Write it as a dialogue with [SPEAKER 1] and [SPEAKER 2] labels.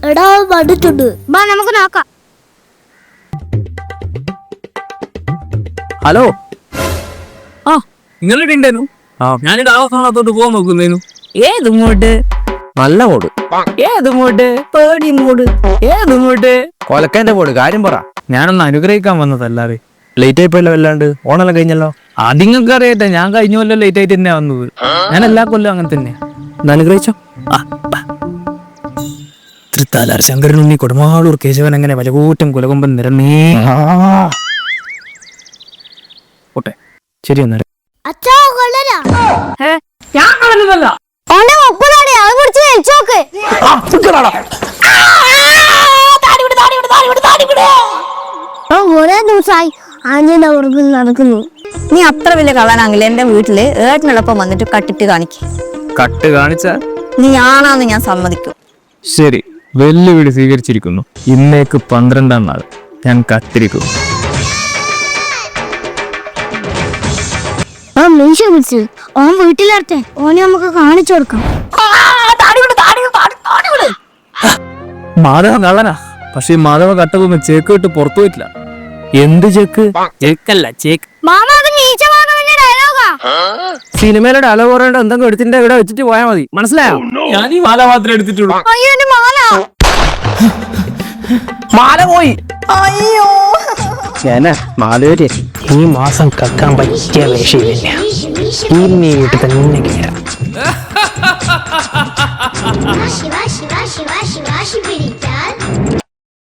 [SPEAKER 1] എടാ വന്നിട്ടുണ്ട്, ബാ നമുക്ക് നോക്കാം.
[SPEAKER 2] ഹലോ, ആ നിങ്ങളുടെ ഉണ്ടായിരുന്നു. ഞാനിവിടെ ആ സ്ഥാനത്തോട്ട് പോകാൻ നോക്കുന്നേനു.
[SPEAKER 3] ഏത് മൂഡ്?
[SPEAKER 2] നല്ല മൂഡ്.
[SPEAKER 3] ഏത് മൂഡ്? പേടി മൂഡ്. ഏത് മൂഡ്?
[SPEAKER 2] കൊലക്കാന്റെ മൂഡ്. കാര്യം പറ.
[SPEAKER 4] ഞാനൊന്ന് അനുഗ്രഹിക്കാൻ വന്നതല്ലാതെ.
[SPEAKER 2] ലേറ്റ് ആയിപ്പോയല്ലോ. വല്ലാണ്ട് ഓണെല്ലാം കഴിഞ്ഞല്ലോ.
[SPEAKER 4] അതിങ്ങൾക്ക് അറിയട്ടെ, ഞാൻ കഴിഞ്ഞ കൊല്ലം ലേറ്റ് ആയിട്ട് തന്നെയാ വന്നത്. ഞാൻ എല്ലാ കൊല്ലം അങ്ങനെ തന്നെ.
[SPEAKER 2] അനുഗ്രഹിച്ചോ.
[SPEAKER 4] തൃത്താലാർ ശങ്കരനുണ്ണി കൊടുമാളൂർ കേശവൻ അങ്ങനെ വലകൂറ്റം കുലകൊമ്പൻ നിരന്നേ പോട്ടെ. ശരി എന്നാ.
[SPEAKER 1] അച്ഛാ കൊള്ളരാ.
[SPEAKER 3] ഞാൻ കളഞ്ഞതല്ല.
[SPEAKER 1] ഓനെ ഒപ്പതാടി അത് പിടിച്ച് വലിച്ചോക്ക്. ഒരേ ദിവസമായി ആഞ്ഞിന്റെ പുറകിൽ നടക്കുന്നു.
[SPEAKER 3] നീ അത്ര വലിയ കള്ളനാണെങ്കിൽ എന്റെ വീട്ടില് ഏട്ടനോടൊപ്പം വന്നിട്ട് കട്ടിട്ട് കാണിക്കും.
[SPEAKER 4] കട്ട് കാണിച്ച
[SPEAKER 3] നീ ആണാന്ന് ഞാൻ സമ്മതിക്കും.
[SPEAKER 4] ശരി, വെല്ലുവിളി സ്വീകരിച്ചിരിക്കുന്നു. ഇന്നേക്ക് 12-ാം നാൾ ഞാൻ കത്തിരിക്കും.
[SPEAKER 1] ആ മീശ വിളിച്ചു. ഓൻ വീട്ടിലെടുത്തേ, ഓനെ നമുക്ക് കാണിച്ചു കൊടുക്കാം.
[SPEAKER 4] മാധവ കള്ളനാ. പക്ഷെ മാധവ കട്ടതൊന്നും ചേക്ക് വിട്ട് പുറത്തു പോയിട്ടില്ല. എന്ത് ചെക്ക്? ചെക്കല്ല, ചേക്ക്. സിനിമയിലെ ഡയലോഗ് പറയേണ്ട എന്തെങ്കിലും എടുത്തിന്റെ ഇവിടെ വെച്ചിട്ട് പോയാൽ മതി. മനസ്സിലായോ? ഞാൻ ഈ മാല മാത്രമേ എടുത്തിട്ടുള്ളൂ. മാല പോയി.
[SPEAKER 3] അയ്യോ,
[SPEAKER 4] മാലൂര് ഈ മാസം കക്കാൻ പറ്റിയ വേഷയില്ല. ഈ വീട്ടിൽ തന്നെ കയറാം.